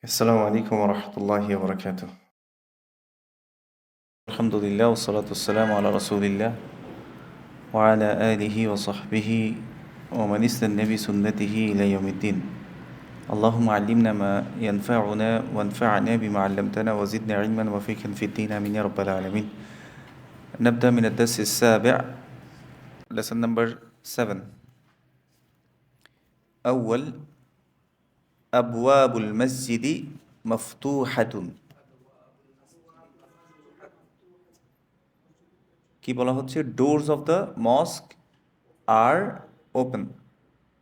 السلام عليكم ورحمة الله وبركاته. الحمد لله والصلاة والسلام على رسول الله وعلى آله وصحبه ومن استنى بسنته إلى يوم الدين. اللهم علمنا ما ينفعنا وانفعنا بما علمتنا وزدنا علما وفقها في الدين آمين يا رب العالمين. نبدأ من الدرس السابع lesson number 7. أول أبواب المسجد مفتوحة. কি বলা হচ্ছে? Doors of the mosque are open.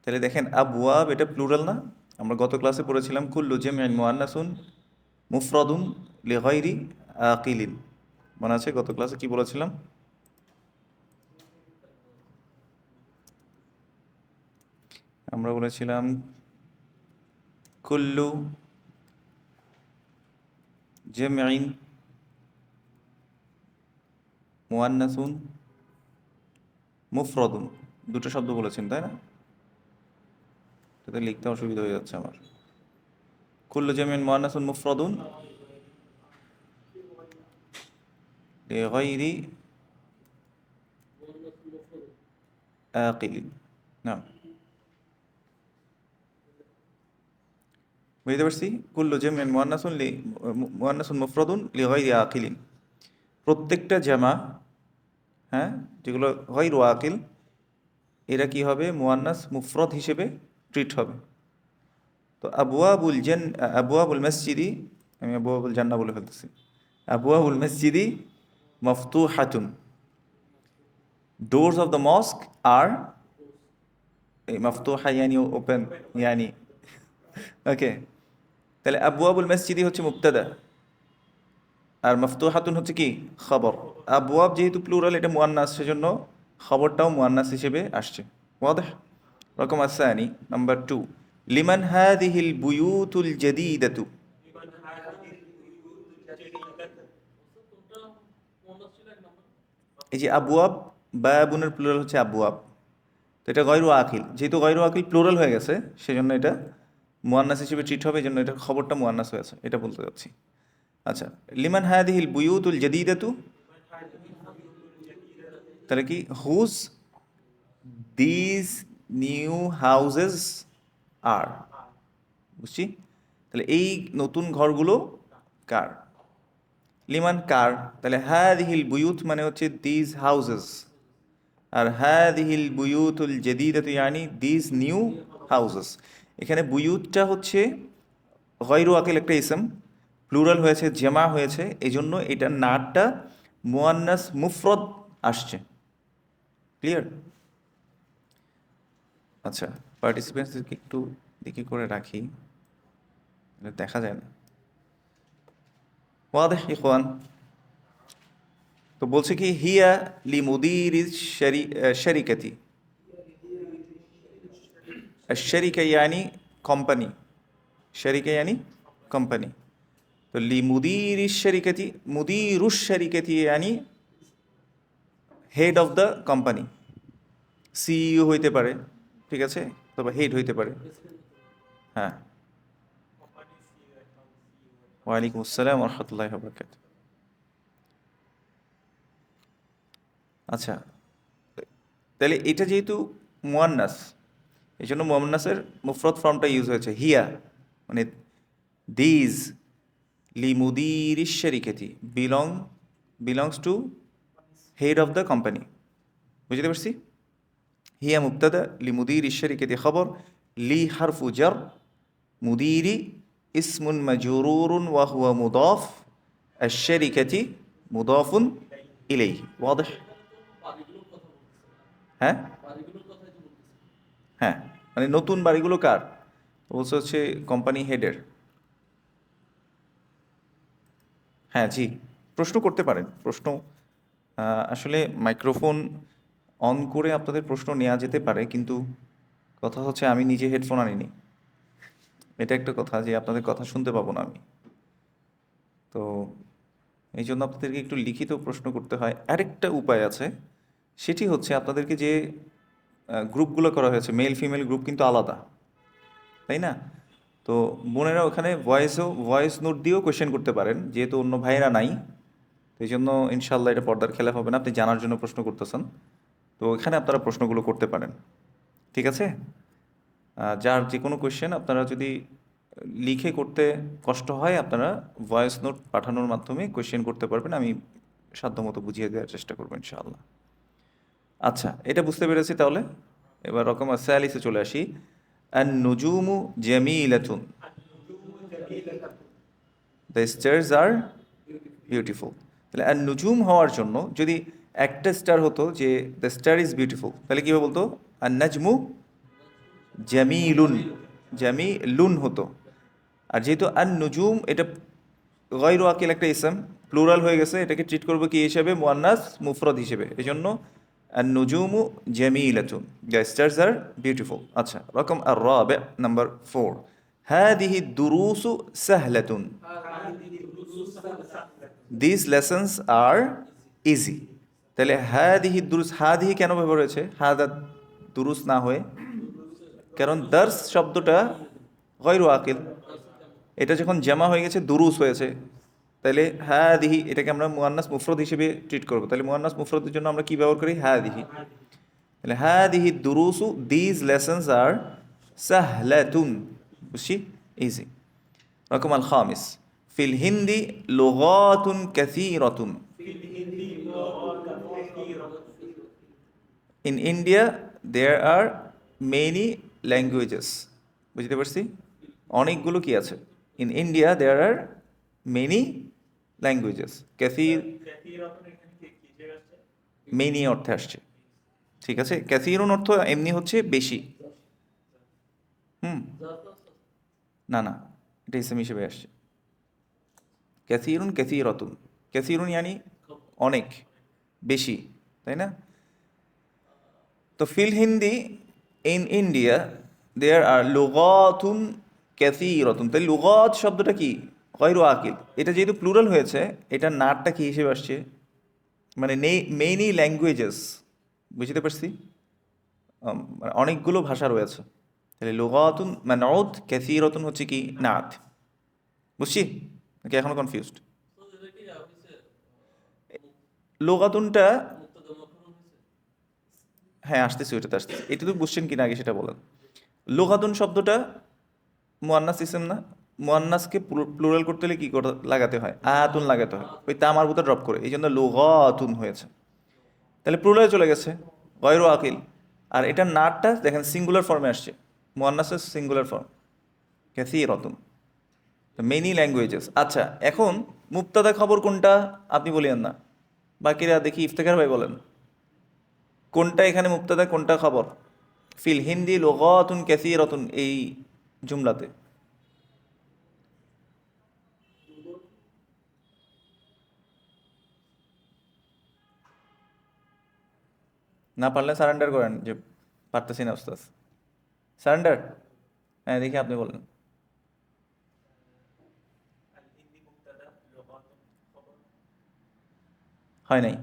তাহলে দেখেন আবওয়াব এটা প্লুরাল না? আমরা গত ক্লাসে পড়েছিলাম কুল্লু জামিউন মুআন্নাসুন মুফরাদুন লিগাইরি আকিলিন। মনে আছে গত ক্লাসে কি বলেছিলাম? আমরা বলেছিলাম কুল্লু জামিউন মুআন্নাসুন মুফরাদুন, দুটো শব্দ বলেছেন তাই না? এটাতে লিখতে অসুবিধা হয়ে যাচ্ছে আমার। কুল্লু জামিউন মুআন্নাসুন মুফরাদুন লিগাইরি আকিলিন। না, বুঝতে পারছি। কুল্লু জামিউন মুআন্নাসুন মুফরাদুন লিগাইরি আকিলিন, প্রত্যেকটা জামা, হ্যাঁ, যেগুলো গায়রু আকিল, এরা কি হবে? মুআন্নাস মুফরদ হিসেবে ট্রিট হবে। তো আবওয়াবুল মসজিদি, আমি আবওয়াবুল জান্নাহ বলে ফেলতেছি, আবওয়াবুল মসজিদি মফতুহাতুন, ডোরস অফ দ্য মস্ক আর মফতুহা ইয়ানি ওপেন ইয়ানি, ওকে। তাহলে আবওয়াবুল মসজিদি হচ্ছে মুবতাদা আর মফতুহাতুন হচ্ছে কি? খবর। আবওয়াব যেহেতু প্লুরাল, এটা মুআন্নাস, সেজন্য খবরটাও মুআন্নাস হিসেবে আসছে। ওয়াদাহ। রকম আসানি নাম্বার 2, লিমান হাদিহিল বুয়ুতুল জাদীদাতু। এই যে আবওয়াব, বায়াবুনের প্লুরাল হচ্ছে আবওয়াব, তো এটা গয়রু আকিল, যেহেতু গয়রু আকিল প্লুরাল হয়ে গেছে সেজন্য এটা মুআন্নাস হিসেবে ট্রিট হবে, এই জন্য এটা খবরটা মুআন্নাস হয়েছে, এটা বলতে যাচ্ছি। আচ্ছা, লিমান হাদিহিল বুয়ুতুল জাদীদাতু, তাহলে কি? হুজ দিস নিউ হাউজেস আর, বুঝছি। তাহলে এই নতুন ঘরগুলো কার? লিমান কার? তাহলে হাদিহিল বুয়ুত মানে হচ্ছে দিস হাউজেস, আর হাদিহিল বুয়ুতুল জাদীদাতু ইয়ানি দিস নিউ হাউজেস। এখানে বুয়ুতটা হচ্ছে গয়রু আকিল একটা ইসম, প্লুরাল হয়েছে, জামা হয়েছে, এই জন্য এটার নাটটা মুআন্নাস মুফরদ আসছে। ক্লিয়ার? আচ্ছা, পার্টিসিপেন্টসদেরকে একটু দিকে করে রাখি, দেখা যায় না। ওয়াদেহ ইখওয়ান। তো বলছে কি, হিয়া লি মুদির শরিকতি, শরিকা ইয়ানি কোম্পানি, শরিকা ইয়ানি কোম্পানি। তো লি মুদির শরিকতি, মুদিরুশ শরিকতি ইয়ানি head of the company. CEO হইতে পারে, ঠিক আছে, তবে হেড হইতে পারে। হ্যাঁ, ওয়ালাইকুম আসসালাম ওয়া রাহমাতুল্লাহি ওয়া বারাকাতুহু। আচ্ছা, তাহলে এটা যেহেতু মুয়ান্নাস, এই জন্য মুয়ান্নাসের মুফরদ ফর্মটা ইউজ হয়েছে হিয়া, মানে দিজ লি মুদিরিশ শরিকতি belongs to head of the company. বুঝতে পারছি? হিয়া মুবতাদা, লি মুদিরিশ শরিকতি খবর, লি হারফু জার, মুদিরি ইসমুন মাজরুরুন ওয়া হুয়া মুদাফ, আশ-শরিকতি মুদাফুন ইলাইহি। ওয়াদিহ? হ্যাঁ হ্যাঁ, মানে নতুন বাড়িগুলো কার? বলছে হচ্ছে কোম্পানি হেডের। হ্যাঁ জি, প্রশ্ন করতে পারেন। প্রশ্ন আসলে মাইক্রোফোন অন করে আপনাদের প্রশ্ন নেওয়া যেতে পারে, কিন্তু কথা হচ্ছে আমি নিজে হেডফোন আনিনি, এটা একটা কথা, যে আপনাদের কথা শুনতে পাবো না আমি। তো এই জন্য আপনাদেরকে একটু লিখিত প্রশ্ন করতে হয়। আরেকটা উপায় আছে, সেটি হচ্ছে আপনাদেরকে যে গ্রুপগুলো করা হয়েছে, মেল ফিমেল গ্রুপ কিন্তু আলাদা, তাই না? তো বোনেরা ওখানে ভয়েস নোট দিয়েও কোয়েশ্চেন করতে পারেন, যেহেতু অন্য ভাইয়েরা নাই, তো এই জন্য ইনশাল্লাহ এটা পর্দার খেলা হবে না, আপনি জানার জন্য প্রশ্ন করতেছেন, তো এখানে আপনারা প্রশ্নগুলো করতে পারেন। ঠিক আছে? যার যে কোনো কোয়েশ্চেন আপনারা যদি লিখে করতে কষ্ট হয়, আপনারা ভয়েস নোট পাঠানোর মাধ্যমে কোয়েশ্চেন করতে পারবেন, আমি সাধ্যমতো বুঝিয়ে দেওয়ার চেষ্টা করবো ইনশাআল্লাহ। আচ্ছা, এটা বুঝতে পেরেছি তাহলে। এবার রকম স্যালিসে চলে আসি। আন নুজুমু জামিলাতুন, দ্য স্টার্স আর বিউটিফুল। তাহলে আর নুজুম হওয়ার জন্য যদি একটা স্টার হতো যে দ্য স্টার ইজ বিউটিফুল, তাহলে কীভাবে বলতো? আর নাজমু জামিলুন, জামিলুন হতো। আর যেহেতু আর নুজুম এটা গয়রু আকিল একটা ইসম, প্লুরাল হয়ে গেছে, এটাকে ট্রিট করবো কি হিসেবে? মুয়ান্নাস মুফরদ হিসেবে, এই জন্য আর নুজুমু জামিলাতুন, দ্য স্টার্স আর বিউটিফুল। আচ্ছা, রকম আর রাবে নাম্বার 4, হাদিহি দুরুসু সাহলাতুন, দিস লেসন্স আর ইজি। তাহলে হাদিহি দুরুস, হাদিহি কেন ব্যবহার হয়েছে হাদা দুরুস না হয়ে? কারণ দার্স শব্দটা গয়রু আকিল, এটা যখন জামা হয়ে গেছে দুরুস হয়েছে, তাহলে হাদিহি এটাকে আমরা মুয়ান্নাস মুফরদ হিসেবে ট্রিট করবো। তাহলে মুয়ান্নাস মুফরদের জন্য আমরা কি ব্যবহার করি? হাদিহি। তাহলে হাদিহি দুরুসু, দিজ লেসন্স আর সাহলাতুন, বুঝছি, ইজি। রকম আল খামিস, ফিল হিন্দি লুগাতুন কাসীরাতুন, in India there are many languages. বুঝতে পারছি? অনেকগুলো কি আছে? In India there are many languages. ক্যাসির মেনি অর্থে আসছে, ঠিক আছে? ক্যাসিরুন অর্থ এমনি হচ্ছে বেশি। হুম, না না, এটা ইসম হিসেবে আসছে। ক্যাসিরুন ক্যাসিরাতুন, ক্যাসিরুন ইয়ানি অনেক, বেশি, তাই না? তো feel Hindi in India there আর লুগাতুন ক্যাসিরাতুন, তাই লুগাত শব্দটা কি? গয়রু আকিল। এটা যেহেতু প্লুরাল হয়েছে, এটা নাটটা কি হিসেবে আসছে? মানে মেনি ল্যাঙ্গুয়েজেস, বুঝতে পারছি? মানে অনেকগুলো ভাষা রয়েছে। তাহলে লুগাতুন মানউত, ক্যাসিরাতুন হচ্ছে কি? নাত। বুঝছি নাকি এখনো কনফিউজড? লুগাতুনটা, হ্যাঁ আসতেছি, ওইটাতে আসতেছি। এটা তো বুঝছেন কিনা আগে সেটা বলেন। লুগাতুন শব্দটা মুয়ান্নাস ইসম না? মুয়ান্নাসকে প্লুরাল করতে হলে কি লাগাতে হয়? আতুন লাগাতে হয়, ওই তা মারবুতা ড্রপ করে, এই জন্য লুগাতুন হয়েছে। তাহলে প্লুরালে চলে গেছে, গয়রু আকিল। আর এটা নাটটা দেখেন সিঙ্গুলার ফর্মে আসছে, মুয়ান্নাসের সিঙ্গুলার ফর্ম, কাসীরাতুন, মেনি ল্যাঙ্গুয়েজেস। আচ্ছা, এখন মুবতাদা খবর কোনটা আপনি বলিয়েন না, বাকিরা দেখি ইফতেখার ভাই বলেন কোনটা এখানে মুবতাদা কোনটা খবর? ফিল হিন্দি লুগাতুন কাসীরাতুন এই জুমলাতে। না পারলে সারেন্ডার করেন যে পারতেছি না ওস্তাদ, সারেন্ডার। হ্যাঁ দেখি আপনি বলেন। হয় নাই,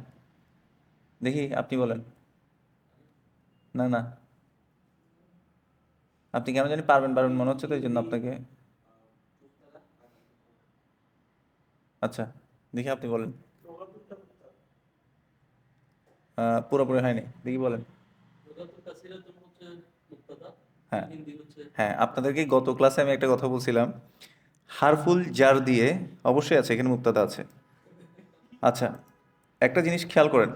দেখি আপনি বলেন। না না, আপনি কেন জানি পারবেন পারবেন মনে হচ্ছে, তো এই জন্য আপনাকে। আচ্ছা, দেখি আপনি বলেন। পুরোপুরি হয়নি, দেখি বলেন। হ্যাঁ হ্যাঁ, আপনাদেরকে গত ক্লাসে আমি একটা কথা বলছিলাম, হারফুল জার দিয়ে, অবশ্যই আছে এখানে মুক্তাদা আছে। আচ্ছা, একটা জিনিস খেয়াল করেন,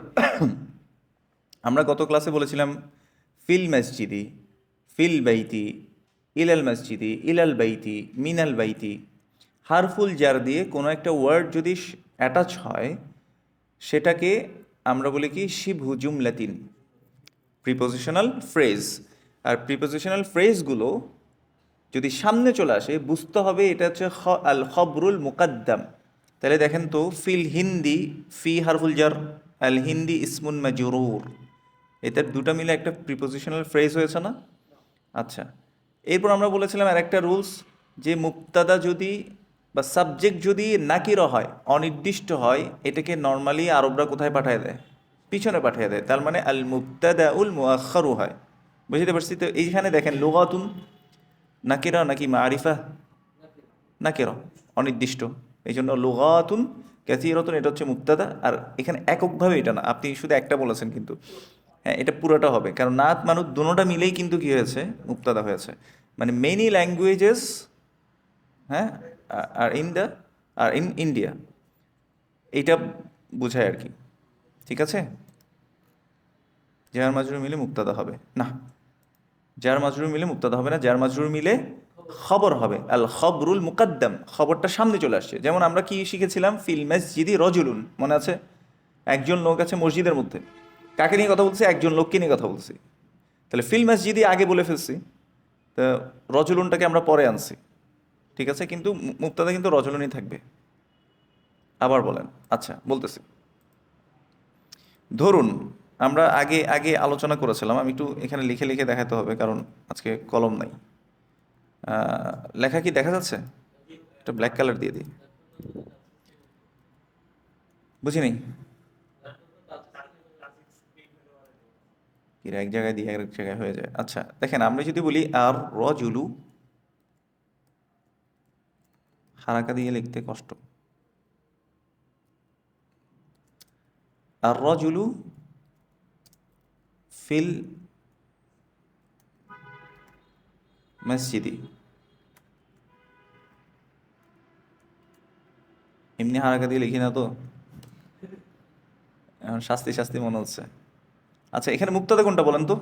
আমরা গত ক্লাসে বলেছিলাম ফিল মসজিদি, ফিল বাইতি, ইলাল মসজিদি, ইলাল বাইতি, মিনাল বাইতি। হারফুল জার দিয়ে কোনো একটা ওয়ার্ড যদি অ্যাটাচ হয়, সেটাকে আমরা বলি কি? শিবহু জুমলাতিন, প্রিপোজিশনাল ফ্রেজ। আর প্রিপোজিশনাল ফ্রেজগুলো যদি সামনে চলে আসে, বুঝতে হবে এটা হচ্ছে আল খবরুল মুকাদ্দাম। তাহলে দেখেন তো, ফিল হিন্দি, ফি হারফুল জার, আল হিন্দি ইসমুন মাজরুর, এটা দুটা মিলে একটা প্রিপোজিশনাল ফ্রেজ হয়েছে না? আচ্ছা, এরপর আমরা বলেছিলাম আর একটা রুলস, যে মুক্তাদা যদি বা সাবজেক্ট যদি নাকিরা হয়, অনির্দিষ্ট হয়, এটাকে নর্মালি আরবরা কোথায় পাঠিয়ে দেয়? পিছনে পাঠিয়ে দেয়। তার মানে আল মুবতাদা উল মুআখারু হয়। বুঝতে পারছি তো? এইখানে দেখেন লুগাতুন, নাকিরা নাকি মারিফা? নাকিরা, অনির্দিষ্ট। এই জন্য লুগাতুন কাসীরাতুন এটা হচ্ছে মুবতাদা। আর এখানে এককভাবে এটা না, আপনি শুধু একটা বলেছেন কিন্তু, হ্যাঁ এটা পুরোটা হবে, কারণ নাত মানুষ দুটোটা মিলেই কিন্তু কি হয়েছে, মুবতাদা হয়েছে। মানে মেনি ল্যাঙ্গুয়েজেস, হ্যাঁ, আর ইন দ্য, আর ইন ইন্ডিয়া, এইটা বোঝায় আর কি। ঠিক আছে, জার মাজরুর মিলে মুবতাদা হবে না, জার মাজরুর মিলে মুবতাদা হবে না, জার মাজরুর মিলে খবর হবে। আল খবরুল মুকাদ্দাম, খবরটা সামনে চলে আসছে। যেমন আমরা কি শিখেছিলাম, ফিল মসজিদি রজুলুন, মনে আছে? একজন লোক আছে মসজিদের মধ্যে। কাকে নিয়ে কথা বলছি? একজন লোককে নিয়ে কথা বলছি। তাহলে ফিল মসজিদি আগে বলে ফেলছি, তা রজুলুনটাকে আমরা পরে আনছি। ঠিক আছে, কিন্তু মুবতাদা কিন্তু রজুলুনই থাকবে। আবার বলেন। আচ্ছা বলতেছি, ধরুন আমরা আগে আগে আলোচনা করেছিলাম, আমি একটু এখানে লিখে লিখে দেখাতে হবে কারণ আজকে কলম নাই। লেখা কি দেখা যাচ্ছে? এটা ব্ল্যাক কালার দিয়ে দিই, বুঝিনি। এর এক জায়গায় দিয়ে এক জায়গায় হয়ে যায়। আচ্ছা দেখেন, আমরা যদি বলি আর রজুলু, হারাকা দিয়ে লিখতে কষ্ট। আর রজুলু ফিল মসজিদি, এমনি হারাকা দিয়ে লিখি না তো, এখন শাস্তি শাস্তি মনে হচ্ছে। আচ্ছা এখানে মুক্তাদা কোনটা বলেন তো?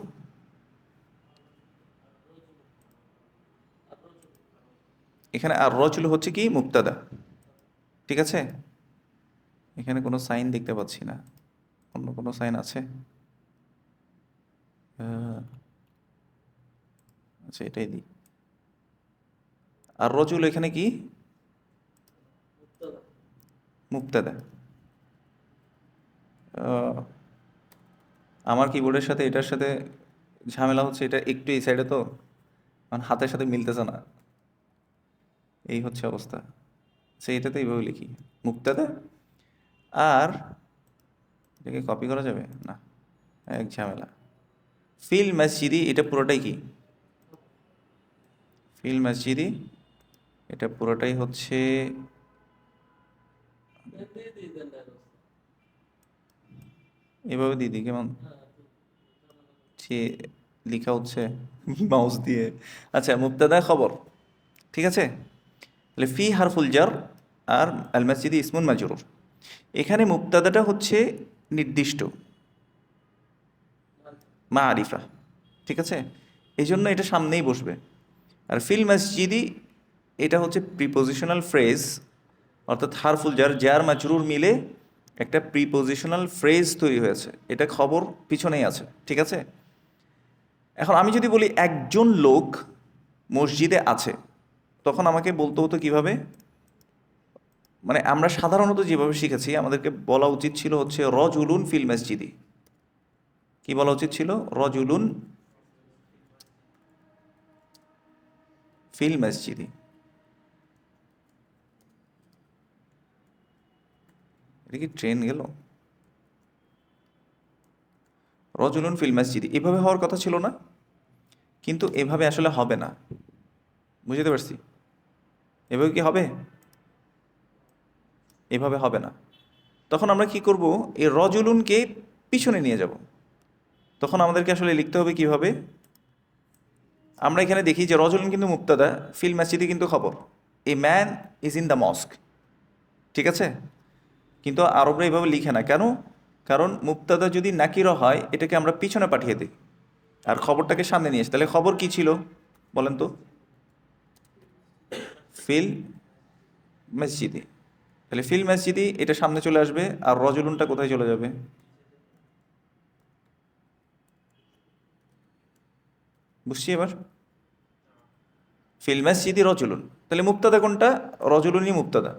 এখানে আর রজুলু হচ্ছে কি মুক্তাদা। ঠিক আছে, এখানে কোনো সাইন দেখতে পাচ্ছি না, অন্য কোনো সাইন আছে? আচ্ছা এটাই দিই। আর রজুল এখানে কি মুবতাদা। আহ, আমার কিবোর্ডের সাথে এটার সাথে ঝামেলা হচ্ছে, এটা একটু এই সাইডে তো, মানে হাতের সাথে মিলতেছে না, এই হচ্ছে অবস্থা। আচ্ছা এটাতে এইভাবে লিখি মুবতাদা। আর এটাকে কপি করা যাবে না, এক ঝামেলা। ফিল মসজিদি এটা পুরোটাই কি, ফিল মসজিদি এটা পুরোটাই হচ্ছে, এভাবে দিদি কেমন সে লেখা হচ্ছে মাউস দিয়ে। আচ্ছা মুবতাদা খবর, ঠিক আছে। তাহলে ফি হারফুল জার, আর আল মসজিদি ইসমুন মাজরুর। এখানে মুবতাদাটা হচ্ছে নির্দিষ্ট, মা আরিফা, ঠিক আছে, এই জন্য এটা সামনেই বসবে। আর ফিল মসজিদি এটা হচ্ছে প্রিপোজিশনাল ফ্রেজ, অর্থাৎ হারফুল জার জার মাজরুর মিলে একটা প্রিপোজিশনাল ফ্রেজ তৈরি হয়েছে, এটা খবর পিছনেই আছে। ঠিক আছে, এখন আমি যদি বলি একজন লোক মসজিদে আছে, তখন আমাকে বলতে হতো কিভাবে? মানে আমরা সাধারণত যেভাবে শিখেছি, আমাদেরকে বলা উচিত ছিল হচ্ছে রজুলুন ফিল মসজিদি। কি বলা উচিত ছিল? রজুলুন ফিল মসজিদি। এটা কি ট্রেন গেল? রজুলুন ফিল মসজিদি এভাবে হওয়ার কথা ছিল না, কিন্তু এভাবে আসলে হবে না, বুঝতে পারছি। এভাবে কি হবে? এভাবে হবে না। তখন আমরা কি করব, এই রজুলুনকে পিছনে নিয়ে যাব। তখন আমাদেরকে আসলে লিখতে হবে কিভাবে? আমরা এখানে দেখি যে রজুলুন কিন্তু মুবতাদা, ফিল মসজিদি কিন্তু খবর। A man is in the mosque, ঠিক আছে, কিন্তু আরবরা এইভাবে লিখে না কেন? কারণ মুবতাদা যদি নাকিরা হয়, এটাকে আমরা পিছনে পাঠিয়ে দিই আর খবরটাকে সামনে নিয়ে আসি। তাহলে খবর কি ছিল বলেন তো? ফিল মসজিদি। তাহলে ফিল মসজিদি এটা সামনে চলে আসবে, আর রজুলুনটা কোথায় চলে যাবে? বুঝছি এবার? ফিল মসজিদি রজুলুন, তাহলে মুবতাদা কোনটা? রজুলুনই মুবতাদা,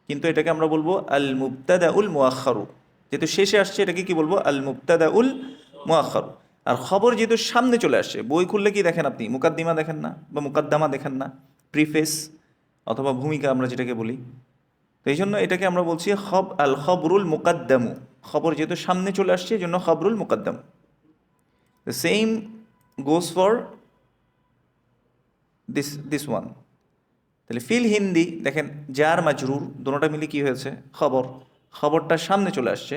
কিন্তু এটাকে আমরা বলবো আল মুবতাদা উল মুআখারু। যেহেতু শেষে আসছে, এটাকে কি বলবো? আল মুবতাদা উল মুআখারু। আর খবর যেহেতু সামনে চলে আসছে, বই খুললে কি দেখেন আপনি? মুকাদ্দিমা দেখেন না, বা মুকাদ্দামা দেখেন না, প্রিফেস অথবা ভূমিকা আমরা যেটাকে বলি। তো এই জন্য এটাকে আমরা বলছি আল খবরুল মুকাদ্দামু। খবর যেহেতু সামনে চলে আসছে, এই জন্য খবরুল মুকাদ্দাম। The same goes for this one. তাহলে ফিল হিন্দি দেখেন জার মাজরুর দুটোটা মিলে কি হয়েছে, খবর, খবরটা সামনে চলে আসছে,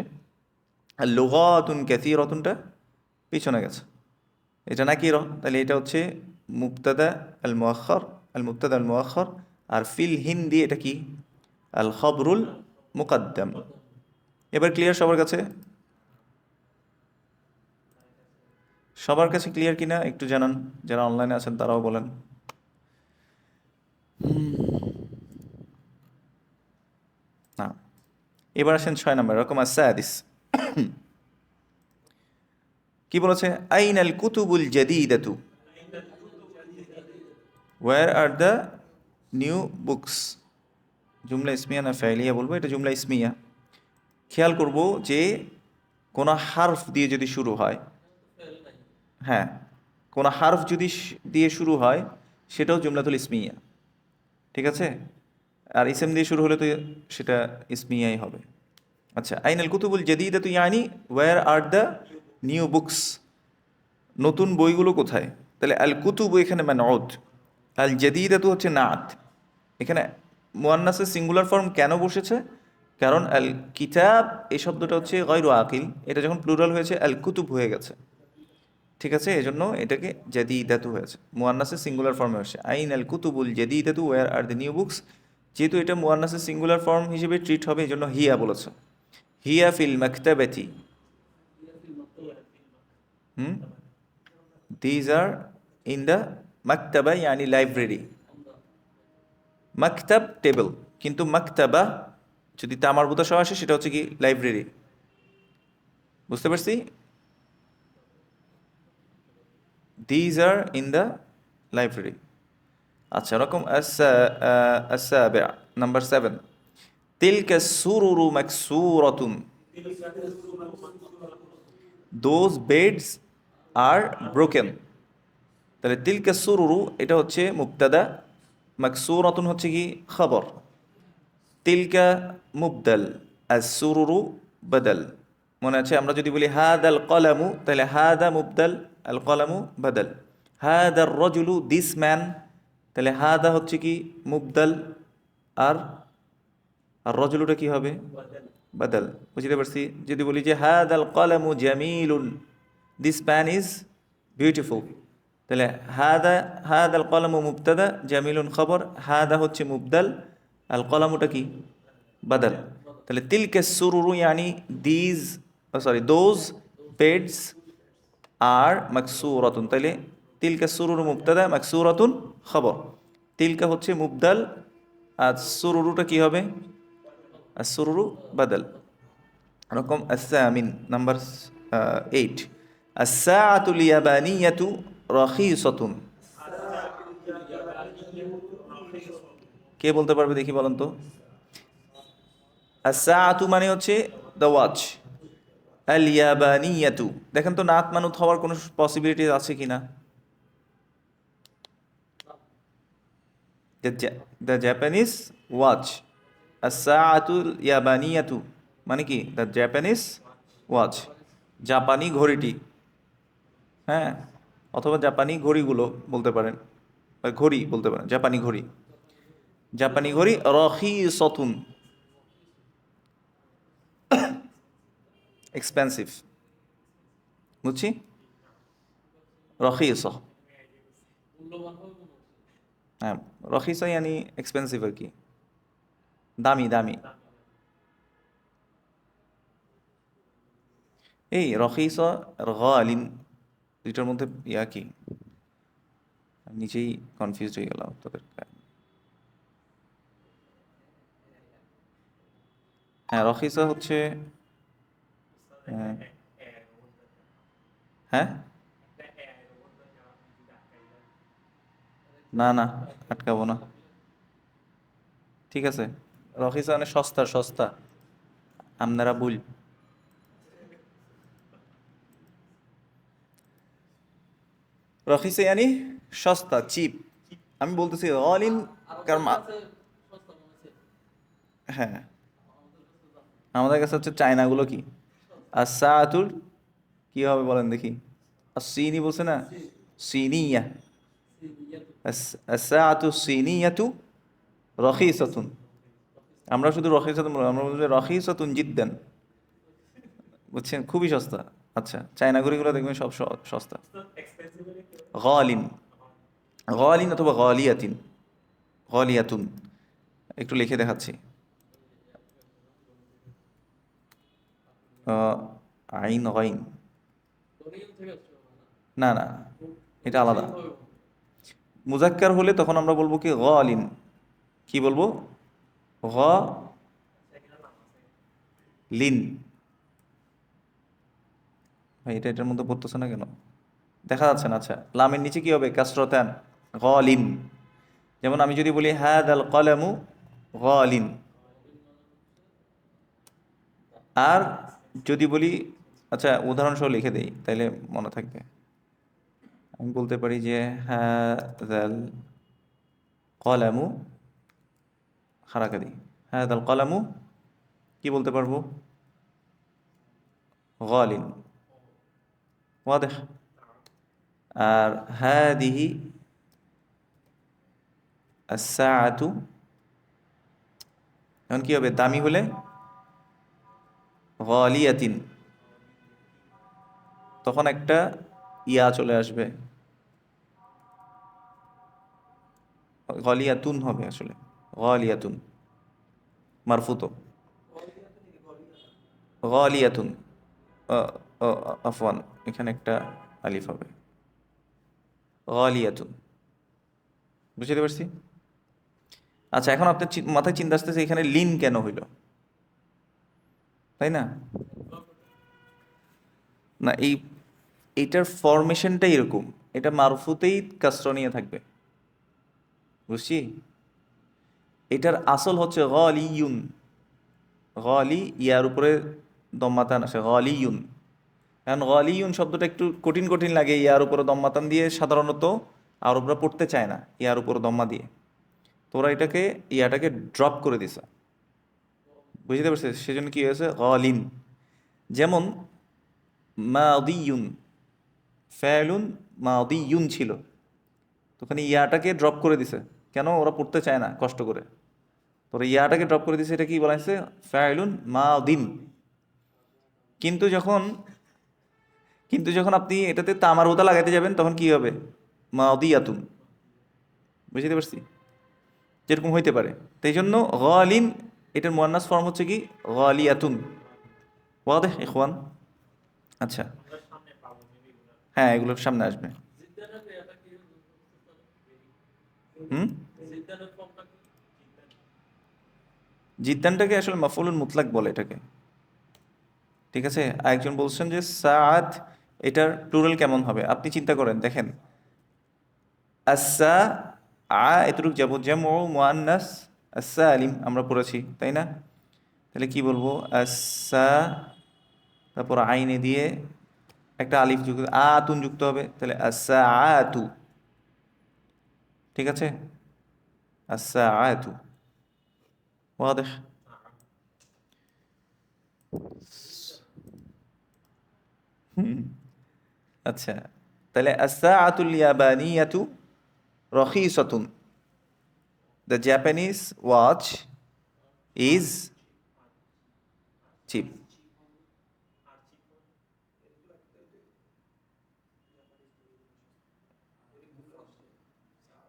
আর লুগাতুন কাসীরাতুনটা পিছনে গেছে। এটা নাকিরা, তাহলে এটা হচ্ছে মুবতাদা আল মুআখখার, আল মুবতাদা আল মুআখখার। আর ফিল হিন্দি এটা কি, আল খবরুল মুকাদ্দাম। এবার ক্লিয়ার সবার কাছে? সবার কাছে ক্লিয়ার কিনা একটু জানান, যারা অনলাইনে আছেন তারাও বলেন। না, এবার আসেন 6 নম্বর রকম আসাদিস। কি বলেছে, আইনাল কুতুবুল জাদিদাতু, wire are the new books. জুমলা ইসমিয়া না ফাইলিয়া বলবো, এটা জুমলা ইসমিয়া। খেয়াল করব যে কোনো হারফ দিয়ে যদি শুরু হয়, হ্যাঁ কোনো হারফ যদি দিয়ে শুরু হয় সেটাও জুমলাতুল ইসমিয়া, ঠিক আছে? আর ইসম দিয়ে শুরু হলে তো সেটা ইসমিয়াই হবে। আচ্ছা, আইনাল কুতুবুল জাদিদাতু ইয়ানি where are the new books, নতুন বইগুলো কোথায়? তাহলে আল কুতুবু এখানে মানউদ, আল জাদিদাতু হচ্ছে নাত। এখানে মুয়ান্নাসের সিঙ্গুলার ফর্ম কেন বসেছে? কারণ আল কিতাব এই শব্দটা হচ্ছে গায়রু আকিল, এটা যখন প্লুরাল হয়েছে আল কুতুব হয়ে গেছে, ঠিক আছে? এজন্য এটাকে জাদিদাতু হয়েছে, মুয়ান্নাসের সিঙ্গুলার ফর্মে হয়েছে। আইন আল কুতুবুল জাদিদাতু ওয়্যার আর দ্য নিউ বুকস। যেহেতু এটা মুয়ান্নাসের সিঙ্গুলার ফর্ম হিসেবে ট্রিট হবে, এই জন্য হিয়া বলেছে। হিয়া ফিল মাকতাবাতি, হুম, দিজ আর ইন দ্য মাকতাবা ইয়ানি লাইব্রেরি। মাকতাব টেবিল, কিন্তু মাকতাবা যদি তামার বুতা সহ আসে সেটা হচ্ছে কি লাইব্রেরি। বুঝতে পারছি? These are in the library. আচ্ছা, রকম নাম্বার 7, তিলকা সুরুরু মাকসুরাতুন, দোজ বেডস আর ব্রোকেন। তাহলে তিলকা সুরুরু এটা হচ্ছে মুবতাদা, মাকসুরাতুন হচ্ছে কি খবর, তিলকা মুবদাল, আর সুরুরু বদল। মনে আছে আমরা যদি বলি হাদাল কলামু, তাহলে হাদা মুবদাল, আল কলামু বদল। হাদার রজুলু, দিস ম্যান, তাহলে হাদা হচ্ছে কি মুবদাল, আর আর রজুলুটা কি হবে বদল। বুঝতে পারছি? যদি বলি যে হাদাল কলামু জামিলুন, দিস প্যান ইজ বিউটিফুল, তাহলে হাদাল কলামু মুবতাদা, জামিলুন খবর, হাদা হচ্ছে মুবদাল, আল কলামুটা কি বদল। তাহলে তিলকে সুরুরু ইয়ানি দিজ, সরি দোজ বেডস আর মাকসুরাতুন। তাহলে তিলকা সুরুরু মুবতাদা, মাকসুরাতুন খবর, তিলকা হচ্ছে মুবদাল, আর সুরুরুটা কি হবে, আর সুরুরু বদল। রকম আসামিন নাম্বার 8, আস-সাআতুল ইয়াবানিয়াতু রাখিসাতুন। কে বলতে পারবে দেখি বলেন তো? আস-সাআতু মানে হচ্ছে দ্য ওয়াচ, আল ইয়াবানিয়াতু, দেখেন তো নাত মানুত হওয়ার কোনো পসিবিলিটি আছে কিনা? দ্য জাপানিজ ওয়াচ, আস-সাআতুল ইয়াবানিয়াতু মানে কি দ্য জাপানিজ ওয়াচ, জাপানি ঘড়িটি, হ্যাঁ, অথবা জাপানি ঘড়িগুলো বলতে পারেন, বা ঘড়ি বলতে পারেন, জাপানি ঘড়ি। জাপানি ঘড়ি রাখিসাতুন, এক্সপেন্সিভ, বুঝছি? রখিসা, হ্যাঁ, রখিসা ইয়ানি এক্সপেন্সিভ আর কি, দামি দামি। এই রখিসা আর গালিন দুইটার মধ্যে ইয়া কি, আমি নিজেই কনফিউজ হয়ে গেলাম তোদের। হ্যাঁ, রখিসা হচ্ছে, হ্যাঁ হ্যাঁ, না না, আটকাবো না, ঠিক আছে। রখিসা মানে সস্তা, সস্তা, আপনারা ভুল। রখিসা ইয়ানি সস্তা, চিপ। আমি বলতেছি অলিন, কারণ হ্যাঁ, আমাদের কাছে হচ্ছে চায়নাগুলো কি, আর সাআতুল কি হবে বলেন দেখি, আর সিনি বলছে না, সিনিয়া, আস-সাআতু সিনিয়াতু রখিসাতুন। আমরা শুধু রখিসাতুন বলবো, আমরা বলবো যে রখিসাতুন জিদ্দান। বুঝছেন, খুবই সস্তা। আচ্ছা, চায়না ঘড়িগুলো দেখবেন সব সস্তা। গালিন, গালিন অথবা গালিয়াতিন, গালিয়াতুন। একটু লিখে দেখাচ্ছি। আহ, আইন গাইন, না না, এটা আলাদা। মুজাক্কার হলে তখন আমরা বলবো কি গালিন। কি বলবো? গালিন। ভাই এটা এটার মধ্যে পড়তেছে না কেন? দেখা যাচ্ছে না। আচ্ছা, লামের নিচে কি হবে? কাসরতান, গালিন। যেমন আমি যদি বলি হাদাল কলামু গালিন, আর যদি বলি, আচ্ছা উদাহরণসহ লিখে দেই তাইলে মনে থাকবে। আমি বলতে পারি যে হাদাল কলামু, হারাকা দিই, হাদাল কলামু, কি বলতে পারবো? গালিন। ওয়াদেহ। আর হাদিহি আস-সাআতু, এখন কি হবে? দামি হলে গালিয়াতিন, তখন একটা ইয়া চলে আসবে, গালিয়াতুন হবে আসলে, গালিয়াতুন মারফুতো, গালিয়াতুন। আ- আফওয়ান, এখানে একটা আলিফ হবে, গালিয়াতুন। বুঝতে পারছি? আচ্ছা, এখন আপনার মাথায় চিন্তা আসতেছে এখানে লিন কেন হইল, তাই না? না, এইটার ফরমেশনটাই এরকম। এটা মারফুতেই কাসরা নিয়ে থাকবে। বুঝছি? এটার আসল হচ্ছে গালিয়ুন। গালি, ইয়ার উপরে দম্মাতান আসে, গালিয়ুন। কারণ গালিয়ুন শব্দটা একটু কঠিন কঠিন লাগে, ইয়ার উপরে দম্মাতান দিয়ে সাধারণত আরবরা পড়তে চায় না, ইয়ার উপরে দম্মা দিয়ে। তোরা এটাকে, ইয়াটাকে ড্রপ করে দিছে। বুঝতে পারছিস? সেজন্য কি হয়েছে? গালিন। যেমন মাদিয়ুন, ফেলুন মাদিয়ুন ছিল, তো ওখানে ইয়াটাকে ড্রপ করে দিছে। কেন? ওরা পড়তে চায় না কষ্ট করে। তোরা ইয়াটাকে ড্রপ করে দিছে, এটা কি বলা হয়েছে? ফেলুন মাদিন। কিন্তু যখন কিন্তু যখন আপনি এটাতে তামার হোতা লাগাইতে যাবেন তখন কি হবে? মাদিয়াতুন। বুঝতে পারছি? যেরকম হইতে পারে। তাই জন্য গালিন, এটার মুয়ান্নাস ফর্ম হচ্ছে কি? গালিয়াতুন। ওয়াদেহ ইখওয়ান? আচ্ছা, হ্যাঁ এগুলোর সামনে আসবে। হুম। জিদ্দানটাকে আসলে মাফউলুল মুতলাক বলে এটাকে। ঠিক আছে? আরেকজন বলছেন যে সাআত, এটার প্লুরাল কেমন হবে? আপনি চিন্তা করেন, দেখেন, আসা এতটুক যাবো, জামউ মুআন্নাস আস-সালিম আমরা পড়েছি, তাই না? তাহলে কি বলবো? আসা, তারপর আইনে দিয়ে একটা আলিফ যুক্ত, আতুন যুক্ত হবে, তাহলে আসা আতু। ঠিক আছে? আসা আতু। ওয়াদেহ? আচ্ছা, তাহলে আসা আতুল ইয়াবানিয়াতু রখিসাতুন, the Japanese watch is cheap.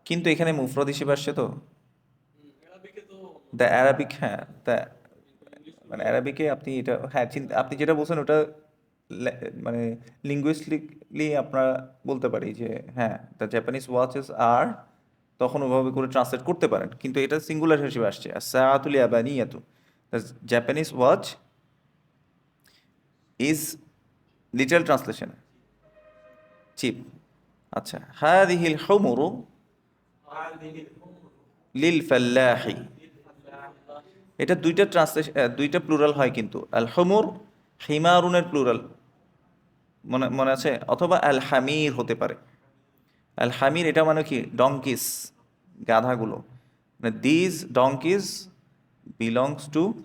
কিন্তু এখানে মুফরদ হিসেবে আসছে তো, দ্য অ্যারাবিক, হ্যাঁ দ্য, মানে অ্যারাবিকে আপনি এটা, হ্যাঁ আপনি যেটা বলছেন ওটা মানে লিঙ্গুইস্টিকলি আমরা বলতে পারি যে হ্যাঁ দ্য জাপানিজ ওয়াচেস আর, তখন ওভাবে করে ট্রান্সলেট করতে পারেন, কিন্তু এটা সিঙ্গুলার হিসেবে আসছে সাআতুল ইয়াবানিয়াতু, the Japanese watch is, literal translation cheap. আচ্ছা, হাদিহিল হুমুরু লিল ফাল্লাহি, এটা দুইটা ট্রান্সলেশন, দুইটা প্লুরাল হয় কিন্তু। আল হুমুর হিমারুনের প্লুরাল, মনে মনে আছে? অথবা আল হামির হতে পারে। আল হামির এটা মানে কি? ডঙ্কিস, গাধাগুলো। মানে these donkeys belongs to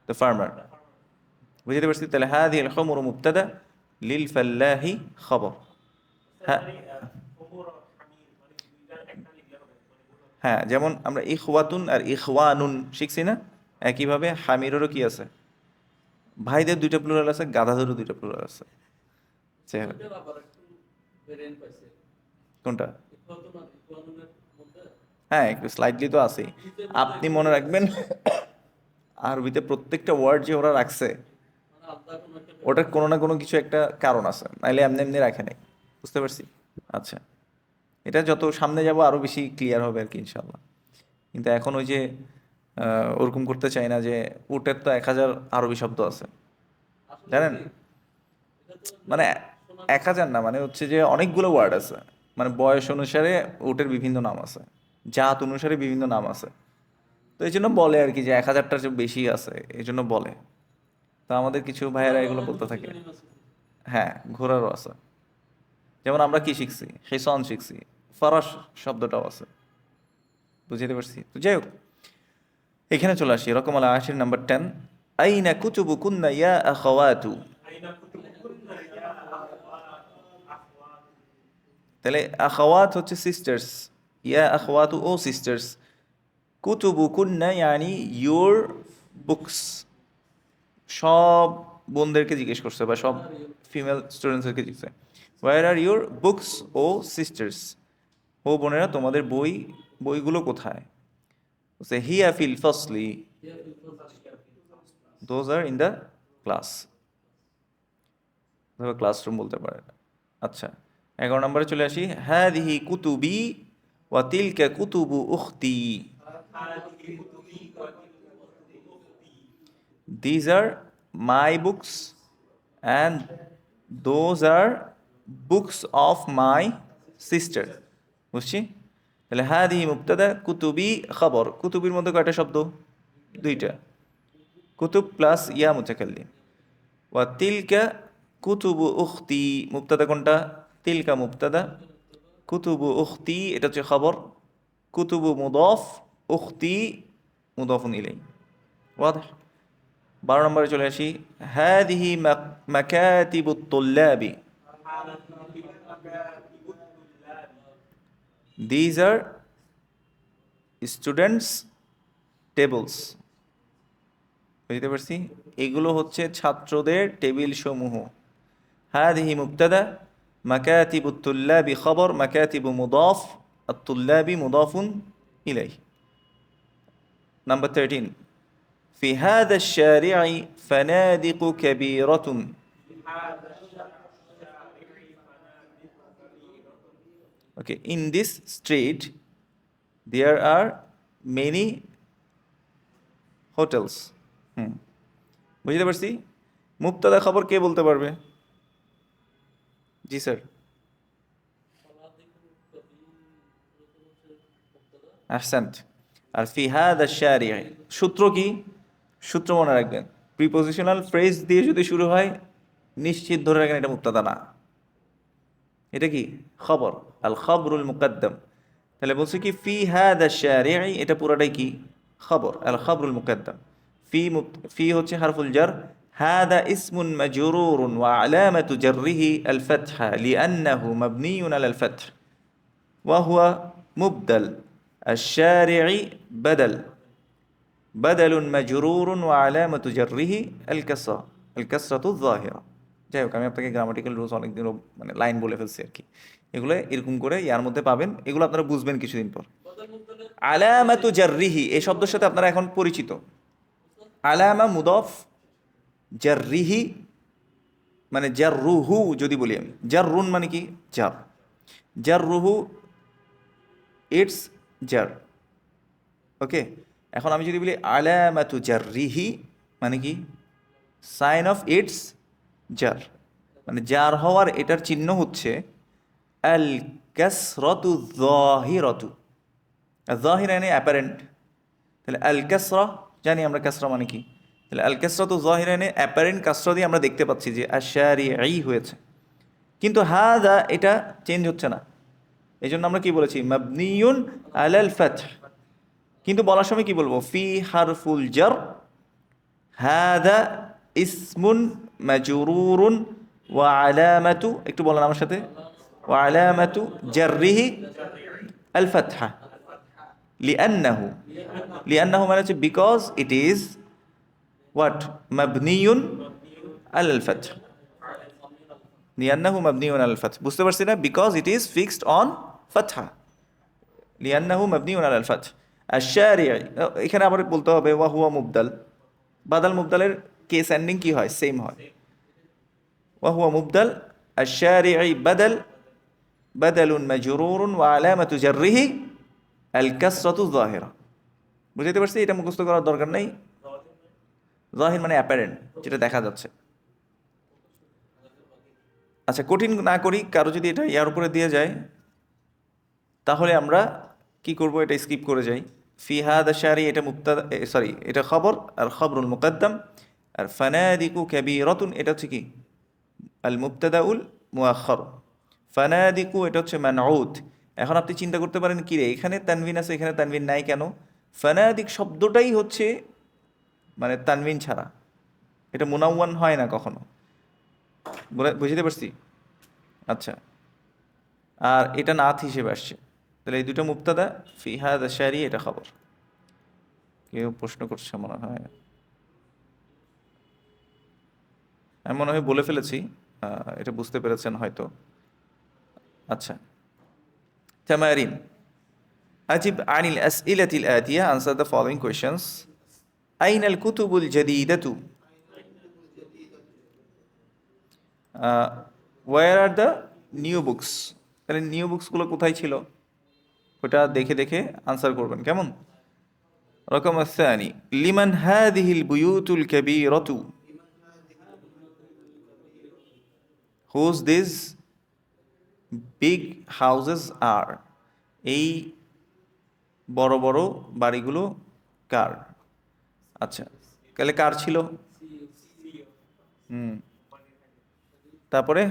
the farmer. বুঝতে পারছি? তাহলে হাদিহিল হুমুরু মুবতাদা, লিল ফাল্লাহি খবর। হ্যাঁ, হ্যাঁ, যেমন আমরা ইখওয়াতুন আর ইখওয়ানুন শিখছি না, একইভাবে হামিরেরও কি আছে, ভাইদের দুইটা প্লুরাল আছে, গাধাদেরও দুইটা প্লুরাল আছে। কোনটা? হ্যাঁ, একটু স্লাইটলি তো আছেই। আপনি মনে রাখবেন আরবিতে প্রত্যেকটা ওয়ার্ড যে ওরা রাখছে ওটার কোনো না কোনো কিছু একটা কারণ আছে, নাইলে এমনি এমনি রাখে নাই। বুঝতে পারছি? আচ্ছা, এটা যত সামনে যাব আরো বেশি ক্লিয়ার হবে আর কি ইনশাল্লাহ। কিন্তু এখন ওই যে ওরকম করতে চাই না যে উটের তো 1000 আরবি শব্দ আছে, জানেন? মানে 1000 না, মানে হচ্ছে যে অনেকগুলো ওয়ার্ড আছে, মানে বয়স অনুসারে উটের বিভিন্ন নাম আছে, জাত অনুসারে বিভিন্ন নাম আছে। তো এই জন্য বলে আর কি যে 1000টার চেয়ে বেশি আছে, এই জন্য বলে। তো আমাদের কিছু ভাইয়েরা এগুলো বলতে থাকে। হ্যাঁ, ঘোড়ারও আছে। যেমন আমরা কি শিখছি, হিসন শিখছি, ফরাস শব্দটাও আছে। বুঝতে পারছি? তো যাই হোক, এখানে চলে আসি রকম আল আশির নাম্বার 10। আইনা কুতুবু কুন্না ইয়া আখাওয়াতু। তাহলে আখাওয়াত হচ্ছে সিস্টার্স, ইয়া আখাওয়াতু ও সিস্টার্স, কুতুবু কুন্না ইয়ানি ইউর বুকস, সব বোনদেরকে জিজ্ঞেস করছে বা সব ফিমেল স্টুডেন্টসদেরকে জিজ্ঞেস, where are your books O sisters, ও বোনেরা তোমাদের বইগুলো কোথায়? বলছে হিয়া ফিল ফাসলি, those are in the class, classroom বলতে পারে। আচ্ছা, 11 নম্বরে চলে আসি। হাদিহি কুতুবি ওয়া তিলকা কুতুবু উখতি, these are my books and those are books of my sister. বুঝছি? তাহলে হাদিহি মুবতাদা, কুতুবি খবর। কুতুবির মধ্যে কয়টা শব্দ? দুইটা, কুতুব প্লাস ইয়া মুতাকাল্লিম। ওয়া তিলকা কুতুবু উখতি, মুবতাদা কোনটা? তিলকা মুবতাদা, কুতুবু উখতি এটা হচ্ছে খবর, কুতুবু মুদফ, উখতি মুদফুন ইলাই। ওয়াضح? 12 নম্বরে চলে আসি। হাদিহি মাকাতিবু তুল্লাবি, দিজ আর স্টুডেন্টস টেবলস। বুঝতে পারছি? এগুলো হচ্ছে ছাত্রদের টেবিল সমূহ। হাদিহি মুবতাদা, মাকাতিবু তুল্লাবি খবর, মাকাতিবু মুদাফ, আত-তুল্লাবি মুদাফুন ইলাই। Number 13, في هذا الشارع فنادق كبيرة. Okay, in this street there are many hotels. বুঝতে পারছি? মুবতাদা খবর কে বলতে পারবে? জি স্যার। আহসান্ত। আর ফি হাদা শারিআ, সূত্র কি? সূত্র মনে রাখবেন, প্রিপোজিশনাল ফ্রেজ দিয়ে যদি শুরু হয় নিশ্চিত ধরে রাখেন এটা মুবতাদা না, এটা কি? খবর, আল খবরুল মুকদ্দম। তাহলে বলছে কি ফি হাদা শারিআ, এটা পুরাটাই কি? খবর, আল খবরুল মুকদ্দম। ফি হচ্ছে হারফুল জার, হাদা ইসমুন মাজরুরুন ওয়া আলামাতু জাররিহি আল ফাতহা লিআন্নাহু মাবনিয়ুন আলাল ফাতহ ওয়া হুয়া মুবদাল। الشارع بدل، بدل مجرور وعلامة جره الكسرة، الكسرة الظاهرة। যাই হোক, আমি আপনাকে গ্রামাটিক্যাল রুলস অনেকদিন মানে লাইন বলে ফেলছি আর কি, এগুলো এরকম করে ইয়ার মধ্যে পাবেন, এগুলো আপনারা বুঝবেন কিছুদিন পর। আলামাতু জাররিহি এই শব্দের সাথে আপনারা এখন পরিচিত। আলামা মুদফ, জাররিহি মানে জাররুহু যদি বলি আমি, জাররুন মানে কি? জার, জাররুহু ইটস জার। ওকে, এখন আমি যদি বলি আলামাতু জাররিহি মানে কি? সাইন অফ ইটস জার, মানে জার হওয়ার এটার চিহ্ন হচ্ছে আল কাসরাতু যাহিরাতু। যাহিরা মানে অ্যাপারেন্ট, তাহলে আল কাসরা জানি আমরা কাসরা মানে কি, তাহলে আল কাসরাতু যাহিরা মানে অ্যাপারেন্ট কাসরা দিয়ে আমরা দেখতে পাচ্ছি যে আশ-শারিঈ হয়েছে, কিন্তু হাদা এটা চেঞ্জ হচ্ছে না, এই জন্য আমরা কি বলেছি? মাবনিয়ুন আলাল ফাতহ। কিন্তু বলার সময় কি বলবো? ফি হারফুল জার, হাদা ইসমুন মাজরুরুন ওয়া আলামাতু, একটু বলেন আমার সাথে, ওয়া আলামাতু জাররিহি আল ফাতহা। লিআন্নাহু, লিআন্নাহু মানে হচ্ছে বিকজ ইট ইজ হোয়াট, মাবনিয়ুন আলাল ফাথ। লিআন্নাহু মাবনিয়ুন আলাল ফাথ, বুঝতে পারছি না? Because it is fixed on ফাতহা, লিআন্নাহু মাবনিয়ুন আলাল ফাথ। আশ-শারি'i, এখানে আবার বলতে হবে ওয়া হুয়া মুবদাল। বাদাল মুবদালের কেস এন্ডিং কি হয়? সেম হয়। ওয়া হুয়া মুবদাল, আশ-শারি'i বাদাল, বাদালুন মাজরুরুন ওয়া আলামাতু জাররিহি আল কাসরাতু যাহিরা। বুঝতে পারছি? এটা মুখস্থ করার দরকার নেই। যাহির মানে অ্যাপারেন্ট, যেটা দেখা যাচ্ছে। আচ্ছা, কঠিন না করি, কারো যদি এটা ইয়ার উপরে দিয়ে যায় তাহলে আমরা কি করব? এটা স্কিপ করে যাই। ফি হাদা শারি, এটা মুবতাদা, সরি এটা খবর, আর খবরুল মুকদ্দাম। আর ফানাদিকু কাবীরাতুন, এটা হচ্ছে কি? আল মুবতাদাউল মুআখার। ফানাদিকু এটা হচ্ছে মানউত। এখন আপনি চিন্তা করতে পারেন কি রে, এখানে তানভিন আছে, এখানে তানভিন নাই কেন? ফানাদিক শব্দটাই হচ্ছে মানে তানভিন ছাড়া, এটা মুনাওয়ান হয় না কখনো। বুঝতে পারছি? আচ্ছা, আর এটা নাথ হিসেবে আসছে, তাহলে এই দুটো মুবতাদা, ফি হাদা শারি এটা খবর। কেউ প্রশ্ন করছে মনে হয়, আমি মনে হয় বলে ফেলেছি, এটা বুঝতে পেরেছেন হয়তো। আচ্ছা, তামারিন, আজিব আনিল আসইলাতিল আতিয়া, আনসার দ্য ফলোইং কোয়েশ্চেনস। আইনাল কুতুবুল জাদিদাতু, where are the new books. তাহলে নিউ বুকসগুলো কোথায় ছিল ওটা দেখে দেখে আনসার করবেন, কেমন? রকম আসানি, লিমান হাদিহিল বুয়ুতুল কাবীরাতু, হুজ দিস বিগ হাউসেস আর, এই বড় বড় বাড়িগুলো কার? আচ্ছা, তাহলে কার ছিল? হুম, তারপরে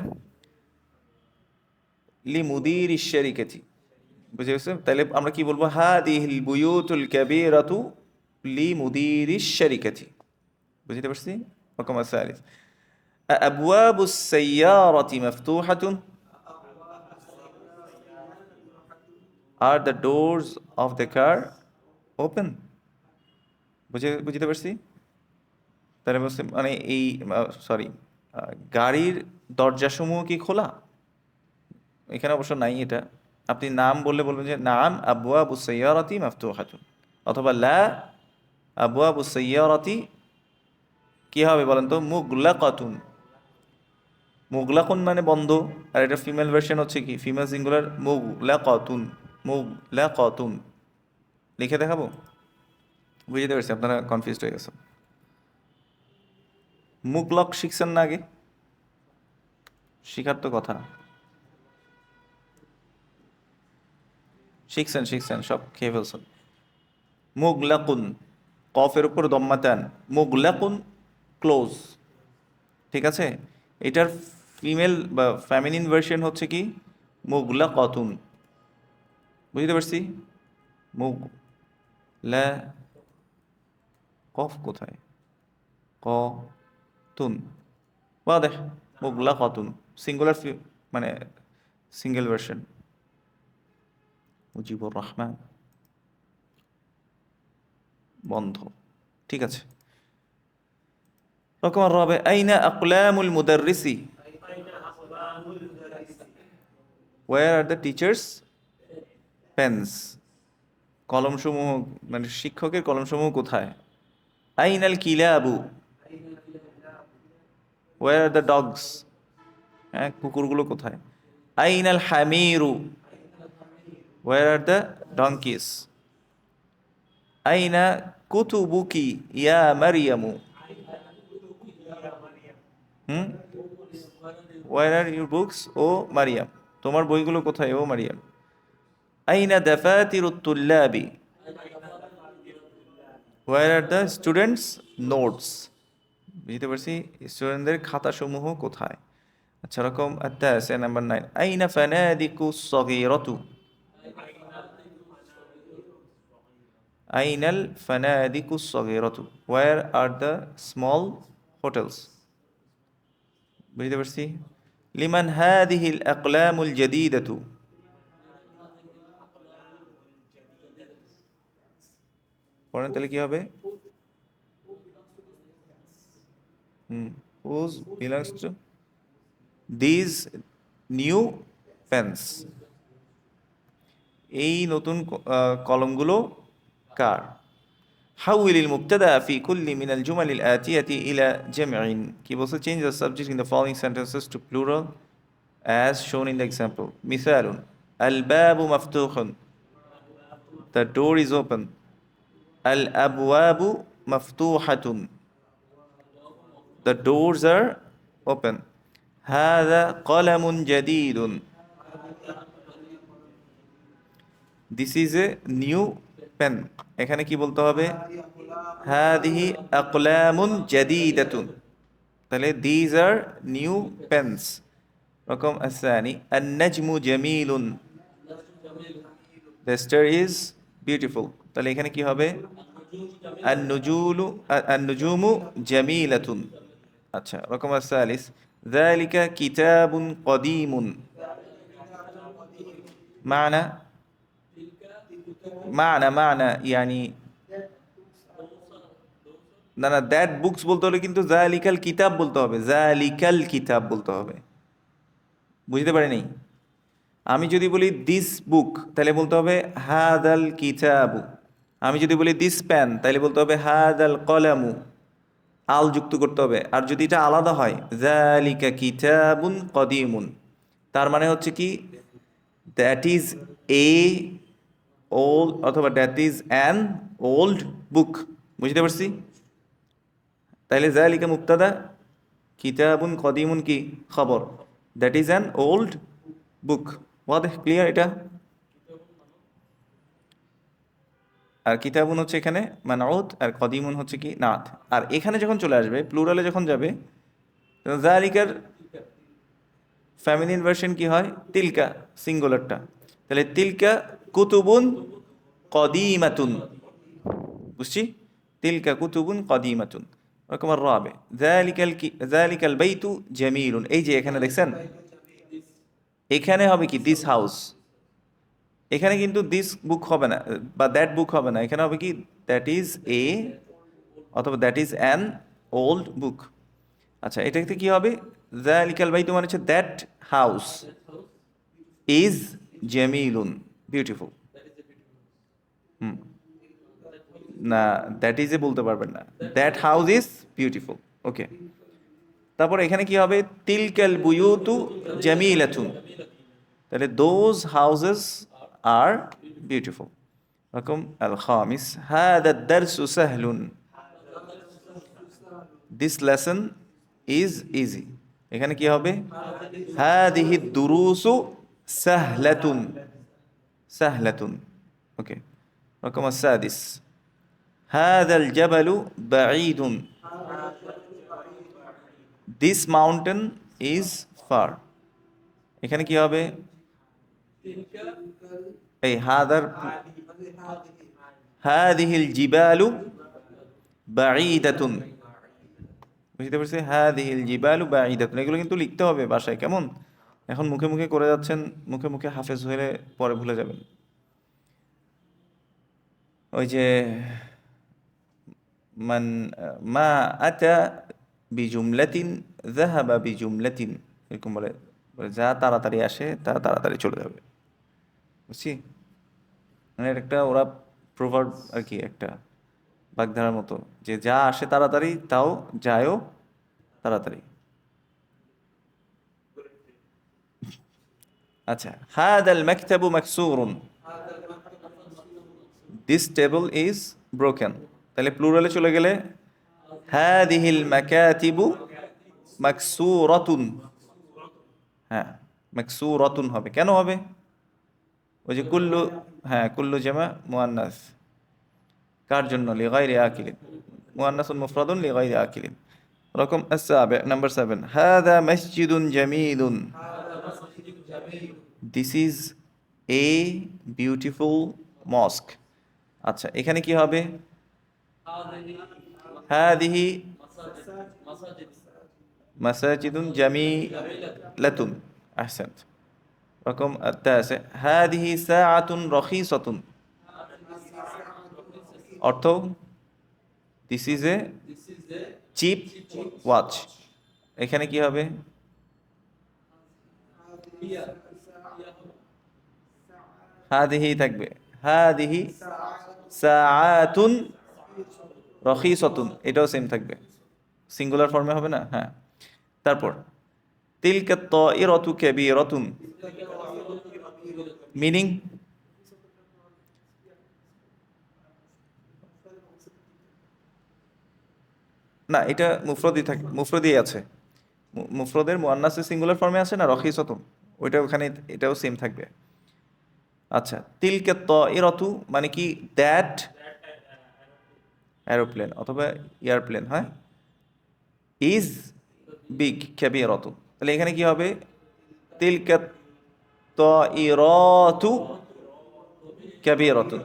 লি মুদির ইশারিকাতি, বুঝে গেছে? তাহলে আমরা কি বলবো? হাদিহিল বুয়ুতুল কাবীরাতু লি মুদির ইশারিকাতি। বুঝতে পারছি? রকম আসালিস, আবওয়াবুস সাইয়ারাতি মাফতুহাতুন, are the doors of the car open. বুঝতে পারছি? তাহলে বলছে মানে এই, সরি, গাড়ির দরজাসমূহ কি খোলা? এখানে অবশ্য নাই এটা, আপনি নাম বললে বলবেন যে নাম আবওয়াবু সাইয়ারাতি মাফতুহাতুন, অথবা লা আবওয়াবু সাইয়ারাতি কি হবে বলেন তো? মুগলাকাতুন। মুগলাকুন মানে বন্ধ, আর এটা ফিমেল ভার্সন হচ্ছে কি? ফিমেল সিঙ্গুলার মুগলাকাতুন, মুগলাকাতুন। লিখে দেখাবো? বুঝতে পারছি আপনারা কনফিউজড হয়ে গেছেন। মুগলক শিখছেন না আগে? শিখার তো কথা, শিখছেন শিখছেন, সব খেয়ে ফেলছেন। মুগলাকুন, কফের উপর দম্মাতান, মুগলাকুন ক্লোজ, ঠিক আছে? এটার ফিমেল বা ফ্যামিনিন ভার্সন হচ্ছে কি? মুগলাকাতুন। বুঝতে পারছি? মুগ লা, কফ কোথায়? ক তুন, ওয়াদেহ, মুগলাকাতুন সিঙ্গুলার, মানে সিঙ্গেল ভার্সন। মুজিবুর রহমান বন্ধ, ঠিক আছে। রকম রবে, আইনা আকলামুল মুদাররিসি, where are the teachers pens, কলমসমূহ মানে শিক্ষকের কলমসমূহ কোথায়? আইনাল কিলাবু, ওয়ার আর দ্য ডগস, হ্যাঁ কুকুরগুলো কোথায়? আইনাল হামিরু, ওয়ার আর দ্য ডঙ্কিস? আইনা কুতুবুকি ইয়া মারিয়ামু, হুম, where are your books O Mariam, তোমার বইগুলো কোথায় ও মারিয়াম? আইনা দাফাতিরুত তুল্লাবি, where are the students notes? বুঝতে পারছি, স্টুডেন্টদের খাতাসমূহ কোথায়? আচ্ছা, রকম আত্তাসে নাম্বার 9, আইনা ফানাদিকু সগীরাতু, আইনাল ফানাদিকু সগীরাতু, where are the small hotels? বুঝতে পারছি। লিমান হাদিহিল আকলামুল জাদিদাতু, পড়েন তাহলে কি হবে? Whose belongs to this new pens. এই নতুন কলমগুলো কার? حول المبتدأ في كل من الجمل الآتية إلى جمع. কি বলছে? Change the subject in the following sentences to plural as shown in the example. مثال: الباب مفتوح. The door is open. الأبواب مفتوحة. The doors are open. هذا قلم جديد. This is a new pen. এখানে কি বলতে হবে? هذه أقلام جديدة. তাহলে these are new pens. রকম الثاني النجم جميل. The star is beautiful. তাহলে এখানে কি হবে? النجوم جميلة. আচ্ছা, রকম الثالث ذلك كتاب قديم. معنى معنى يعني না না, দ্যাট বুকস বলতে হলে কিন্তু জালিকাল কিতাব বলতে হবে, জালিকাল কিতাব বলতে হবে। বুঝতে পারিনি? আমি যদি বলি দিস বুক তাহলে বলতে হবে হাদাল কিতাবু। আমি যদি বলি দিস পেন তাহলে বলতে হবে হাদাল কলামু। আল যুক্ত করতে হবে। আর যদি এটা আলাদা হয় জালিকা কিতাবুন কদিমুন, তার মানে হচ্ছে কি দ্যাট ইজ এ ওল্ড অথবা that is an old book. বুঝতে পারছি? তাইলে জালিকা মুবতাদা, কিতাবুন কদিমুন কি খবর, that is an old book. ওয়াদেহ, ক্লিয়ার এটা? আর কিতাবুন হচ্ছে এখানে মানউত, আর কদিমুন হচ্ছে কি নাত। আর এখানে যখন চলে আসবে প্লুরালে যখন যাবে, জালিকার ফ্যামিলিন ভার্সন কি হয়? তিলকা, সিঙ্গুলারটা। তাহলে তিলকা কুতুবুন কদিমাতুন। বুঝছি? তিলকা কুতুবুন কদিমাতুন। ওরকম আর রাবে জালিকাল বাইতু জামিলুন। এই যে এখানে দেখছেন, এখানে হবে কি দিস হাউস। এখানে কিন্তু দিস বুক হবে না বা দ্যাট বুক হবে না, এখানে হবে কি দ্যাট ইজ এ অথবা দ্যাট ইজ অ্যান ওল্ড বুক। আচ্ছা, এটাতে কি হবে? জালিকাল বাইতু মানে হচ্ছে দ্যাট হাউস ইজ জামিলুন, বিউটিফুল। না, দ্যাট ইজ এ বলতে পারবেন না, দ্যাট হাউস ইজ বিউটিফুল। ওকে, তারপর এখানে কি হবে? তিলকাল বুয়ুতু জামিলাতুন। তাহলে দোজ হাউসেস আর বিউটিফুল। রকম আল খামিস হাদা দারসু সাহলুন। This lesson is easy. এখানে কি হবে? হাদিহি দুরুসু সাহলাতুন, সাহলাতুন। ওকে, রকম السادس هذا الجبل بعيد. This mountain is far. এখানে কি হবে? এই হাদার হাদিহিল জিবালু বাঈদাতুন। বুঝতে পারছি? হাদিহিল জিবালু বাঈদাতুন। এগুলো কিন্তু লিখতে হবে বাসায়, কেমন? এখন মুখে মুখে করে যাচ্ছেন, মুখে মুখে হাফেজ হয়ে পরে ভুলে যাবেন। ওই যে মান মা আতা বিজুমলাতিন যাহাবা বিজুমলাতিন, এরকম বলে, যা তাড়াতাড়ি আসে তা তাড়াতাড়ি চলে যাবে। বুঝছি? মানে একটা ওরা প্রভার্ব আর কি, একটা বাগধারার মতো, যে যা আসে তাড়াতাড়ি তাও যায়ও তাড়াতাড়ি। আচ্ছা, হাদাল মাকতাবু মাকসুরুন। This table is broken. তাহলে প্লুরালে চলে গেলে হাদিহিল মাকাতিবু মাকসুরাতুন। হ্যাঁ, মাকসুরাতুন হবে। কেন হবে? ওই যে কুল্লু, হ্যাঁ কুল্লু জামা মুয়ান্নাস, কার জন্য? লিগাইরি আকিলিন, মুয়ান্নাসুন মুফরাদুন লিগাইরি আকিলিন। রকম السابع নাম্বার 7 হাদা মসজিদুন জামিলুন। This is a beautiful mosque. আচ্ছা, এখানে কি হবে? হাদিহি মাসাজিদুন জামিলাতুন। আহসানত। রকম التاسع হাদিহি সাআতুন রখিসাতুন। অর্থ this is a cheap watch. এখানে কি হবে? হাদিহি থাকবে, হাদিহি সাআতুন রখিসতুন, এটাও সেম থাকবে, সিঙ্গুলার ফর্মে হবে না? হ্যাঁ। তারপর তিলকা তাইরাতু কাবীরাতুন, মিনিং না, এটা মুফরদই থাকে, মুফরদই আছে। মুফরদের মুয়ান্নাসের সিঙ্গুলার ফর্মে আছে না রখিসতুন, ওইটা ওখানে এটাও সেম থাকবে। আচ্ছা, তিলকা তাইরাতু মানে কি? দ্যাট অ্যারোপ্লেন অথবা এয়ারপ্লেন, হ্যাঁ, ইজ বিগ কাবীরাতু, তাহলে এখানে কি হবে? তিলকা তাইরাতু কাবীরাতুন,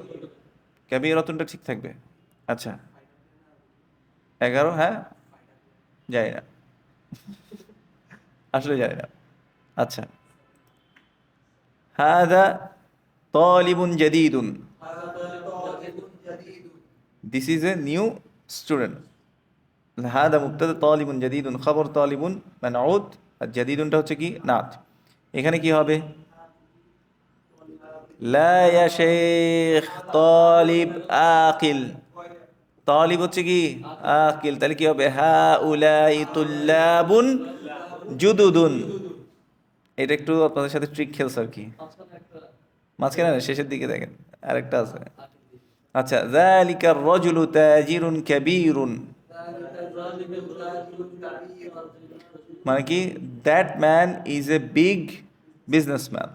কাবীরাতুনটা ঠিক থাকবে। আচ্ছা 11, হ্যাঁ, জানি না, আসলে জানি না। আচ্ছা, হাদা তালিবুন জাদীদুন, this is a new student. হাদা মুবতাদা, তালিবুন জাদীদুন খবর, তালিবুন মানউত, আর জাদীদুনটা হচ্ছে কি? নাত। এখানে কি হবে? লা ইয়া শেখ তালিব আকিল, তালিব হচ্ছে কি? আকিল, তাহলে কি হবে? হাউলাই তুল্লাবুন জুদুদুন। এটা একটু আপনাদের সাথে ট্রিক খেলছে আর কি, মাঝখানে না, শেষের দিকে দেখেন আরেকটা আছে। আচ্ছা, যালিকার রাজুলু তাজিরুন কাবীরুন, মানে কি? That man is a big businessman,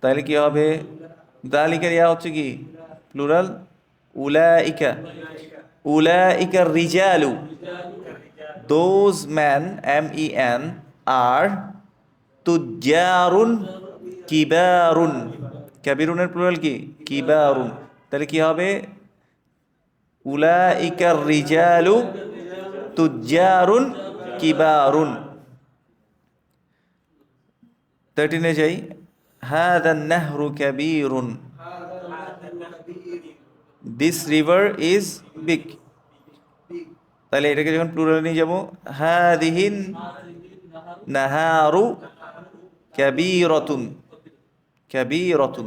তাহলে কি হবে? যালিকার ইয়া হচ্ছে কি? প্লুরাল, উলাইকা, উলাইকা রিজালু, দোজ ম্যান, MEN, আর তুজ্জারুন কিবারুন, কাবিরুনের প্লুরাল কি? কিবারুন, তাহলে কি হবে? উলাইকা রিজালু তুজ্জারুন কিবারুন। 13 যাই, হাদা নাহরু কাবীরুন, দিস রিভার ইজ বিগ, তাহলে এটাকে যখন প্লুরাল নিয়ে যাবো, হাদিহিন নাহারু কাবীরাতুন, কাবীরাতুন,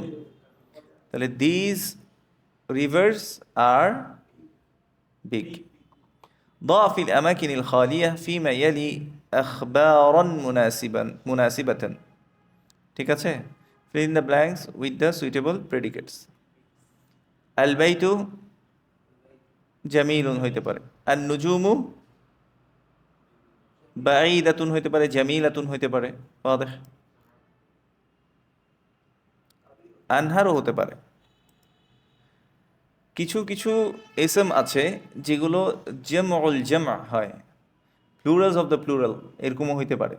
তাহলে দিস রিভার্স আর বিগ। ضع في الأماكن الخالية فيما يلي أخبارا مناسبة، ঠিক আছে? fill in the blanks with the suitable predicates. আল বাইতু জামিলুন হইতে পারে, আর নুজুমু বাঈদাতুন হইতে পারে, জামিলাতুন হইতে পারে, ওয়াদিহ। আনহারও হতে পারে। কিছু কিছু ইসম আছে যেগুলো জামউল জামা হয়, প্লুরালস অফ দ্য প্লুরাল, এরকমও হইতে পারে,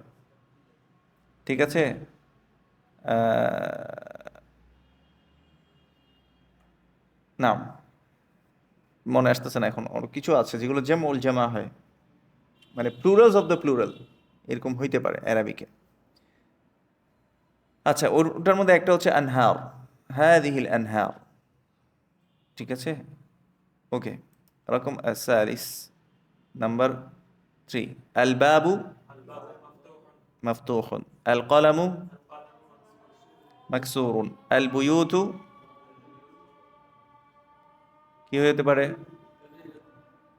ঠিক আছে? নাম মনে আসতেছে না এখন, অনেক কিছু আছে যেগুলো জামউল জামা হয়, মানে প্লুরালস অফ দ্য প্লুরাল, এরকম হইতে পারে অ্যারাবিকে। আচ্ছা, ওটার মধ্যে একটা হচ্ছে আনহার, হাদিহিল আনহার, ঠিক আছে? ওকে, রকম আসালিস, নাম্বার 3, আল বাবু মাফতুহুন, আল কলামু মাকসুরুন, আল বুয়ুতু কি হতে পারে?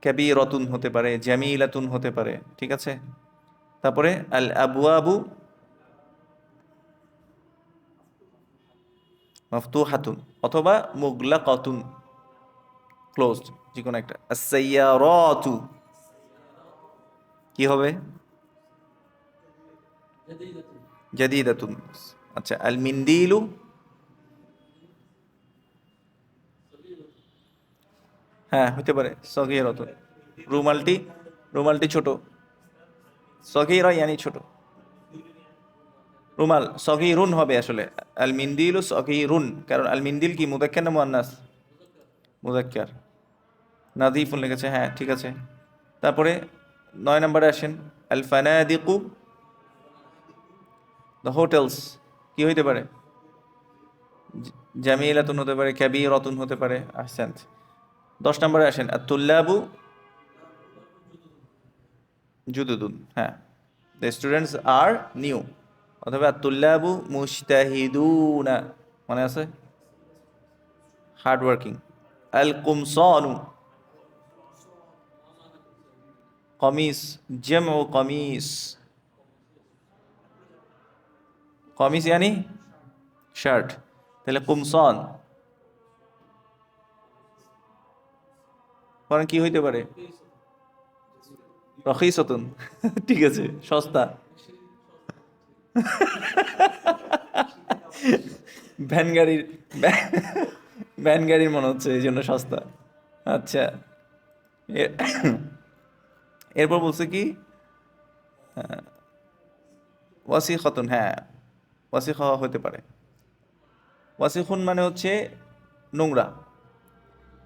কাবীরাতুন হতে পারে, জামিলাতুন হতে পারে, ঠিক আছে? তারপরে আল আবওয়াবু মাফতুহাতুন অথবা মুগলাকাতুন, ক্লোজড, যে কোনো একটা। আস-সাইয়ারাতু কি হবে? জাদিদাতুন। আচ্ছা, আল মিন্দিলু হ্যাঁ হতে পারে সগীরাতুন, রুমালটি, রুমালটি ছোট, সগীরা ইয়ানি ছোট, রুমাল সগীরুন হবে আসলে, আল মিন্দিলু সগীরুন, কারণ আল মিন্দিল কি মুযাক্কার না মুয়ান্নাস? মুযাক্কার, নাযীফুন লিখেছে, হ্যাঁ ঠিক আছে। তারপরে 9 নম্বরে আসেন, আল ফানাদিকু, দ্য হোটেলস কি হইতে পারে? জামিলাতুন হতে পারে, কাবীরাতুন হতে পারে, আহসান্ত। 10 নম্বরে আসেন, আত-তুল্লাবু জুদুদুন, হ্যাঁ, দ্য স্টুডেন্টস আর নিউ, অথবা আত-তুল্লাবু মুজতাহিদুনা, মনে আছে, হার্ড ওয়ার্কিং। আল কুমসানু, কমিস, জামউ কমিস, কমিস ইয়ানি শার্ট, তাহলে কুমসান কারণ কি হইতে পারে, রখিসতুন ঠিক আছে, সস্তা। ভ্যান গাড়ির ভ্যান গাড়ির মনে হচ্ছে এই জন্য সস্তা। আচ্ছা, এ- এরপর বলছে কি, ওয়াসিখতুন, হ্যাঁ, ওয়াসিখ হতে পারে। ওয়াসিখুন মানে হচ্ছে নোংরা,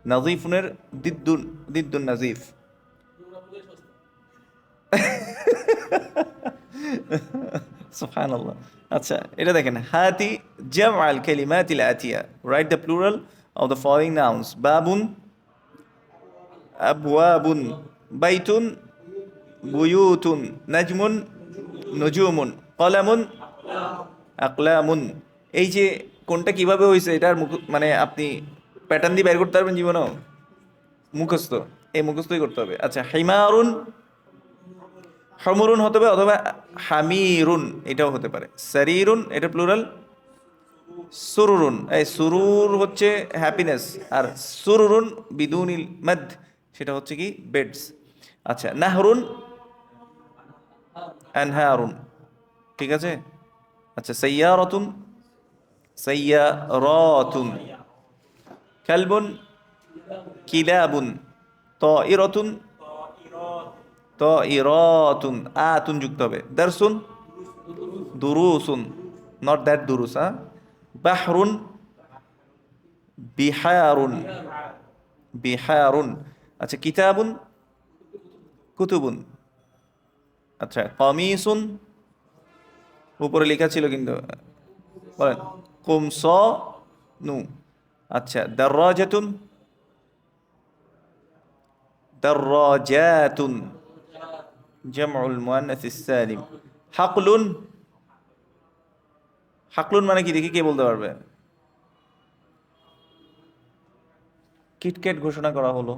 নাজিফুনের দিদ্দুন, দিদ্দুন নাজিফ। সুবহানাল্লাহ। আচ্ছা, এটা দেখেন, হাতি জাম আল কালিমাতিল আতিয়া, write the plural of the following nouns, বাবুন আবওয়াবুন, বাইতুন বুয়ুতুন, নাজমুন নুজুমুন, কলামুন আকলামুন। এই যে কোনটা কিভাবে হয়েছে এটার মানে আপনি প্যাটার্ন দিয়ে বের করতে পারবেন জীবনেও, মুখস্থ, এই মুখস্থই করতে হবে। আচ্ছা, হিমারুন, হমরুন হতে পারে, অথবা হামিরুন এটাও হতে পারে। সারিরুন এটা প্লুরাল, সুরুরুন, এই সুরুর হচ্ছে হ্যাপিনেস, আর সুরুরুন বিদুনিল মাদ সেটা হচ্ছে কি বেডস। আচ্ছা, নাহরুন, আনহারুন, ঠিক আছে। আচ্ছা, সাইয়ারাতুন, সাইয়ারাতুন, কালবুন, কিলাবুন, তাইরাতুন, তাইরাতুন, আতুন যুক্ত হবে। দারসুন, দুরুসুন, নট দ্যাট দুরুস, হ্যাঁ। বাহরুন, বিহারুন, বিহারুন। আচ্ছা, কিতাবুন, কুতুবুন। আচ্ছা, কমিসুন, উপরে লেখা ছিল কিন্তু, বলেন, কুমস নু। আচ্ছা, দাররাজাতুন, দাররাজাতুন, জামউল মুয়ান্নাসিস সালিম। হাকলুন, হাকলুন মানে কি দেখি কে বলতে পারবে? কিটক্যাট ঘোষণা করা হলো,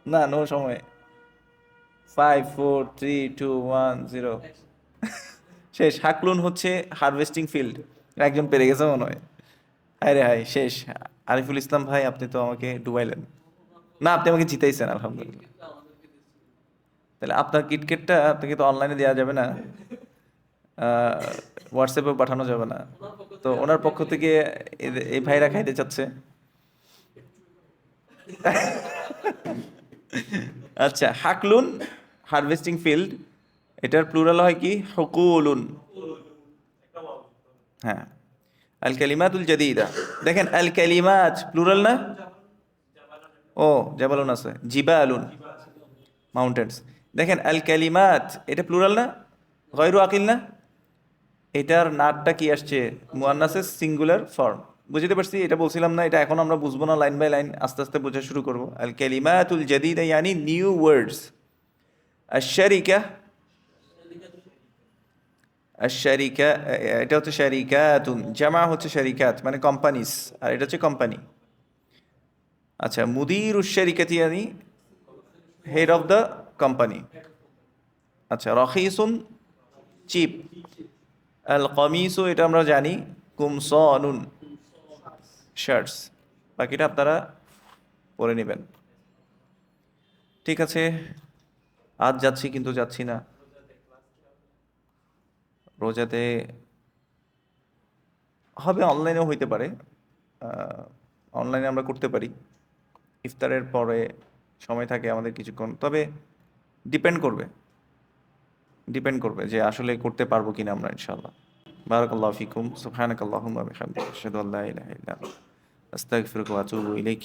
না, নো সময়, 5 4 3 2 1 0 শেষ। হাকলুন হচ্ছে হারভেস্টিং ফিল্ড, একজন পেরে গেছে মনে হয়। হায় রে হায়, শেষ। আরিফুল ইসলাম ভাই, আপনি তো আমাকে ডুবাইলেন, না আপনি আমাকে জিতাইছেন, আলহামদুলিল্লাহ। তাহলে আপনার কিটকেটটা আপনাকে তো অনলাইনে দেওয়া যাবে না, হোয়াটসঅ্যাপে পাঠানো যাবে না, তো ওনার পক্ষ থেকে এই ভাইরা খাইতে চাচ্ছে। আচ্ছা, হাকলুন হারভেস্টিং ফিল্ড, এটার প্লুরাল হয় কি, হুকুলুন, হ্যাঁ। আল কালিমাতুল জাদিদা, দেখেন আল কালিমাত প্লুরাল না, ও জাবালুন আছে, জিবালুন মাউন্টেন্স। দেখেন আল কালিমাত এটা প্লুরাল না, গয়রু আকিল না, এটার নাটটা কি আসছে, মুয়ান্নাসের সিঙ্গুলার ফর্ম। বুঝতে পারছি, এটা বলছিলাম না, এটা এখন আমরা বুঝবো না, লাইন বাই লাইন আস্তে আস্তে বোঝা শুরু করবো। আল কালিমাতুল জাদিদা ইয়ানি নিউ ওয়ার্ডস। আশ-শারিকা, আশ-শারিকা এটা হচ্ছে শারিকাতুন, জামা হচ্ছে শারিকাত মানে কোম্পানিস, আর এটা হচ্ছে কোম্পানি। আচ্ছা, মুদিরুশ শারিকাতি ইয়ানি হেড অফ দ্য কোম্পানি। আচ্ছা, রখিসুন চিপ। আল কমিসু এটা আমরা জানি, কুমসানুন শার্টস। বাকিটা আপনারা পরে নেবেন। ঠিক আছে, আজ যাচ্ছি কিন্তু যাচ্ছি না, রোজাতে হবে, অনলাইনেও হইতে পারে, অনলাইনে আমরা করতে পারি, ইফতারের পরে সময় থাকে আমাদের কিছুক্ষণ, তবে ডিপেন্ড করবে, ডিপেন্ড করবে যে আসলে করতে পারবো কিনা আমরা, ইনশাআল্লাহ। বারাকাল্লাহু ফিকুম, সুবহানাকাল্লাহুম্মা ওয়া বিহামদিকা, আশহাদু আল্লা ইলাহা ইল্লা আনতা, আস্তাগফিরুকা ওয়া আতুবু ইলাইক।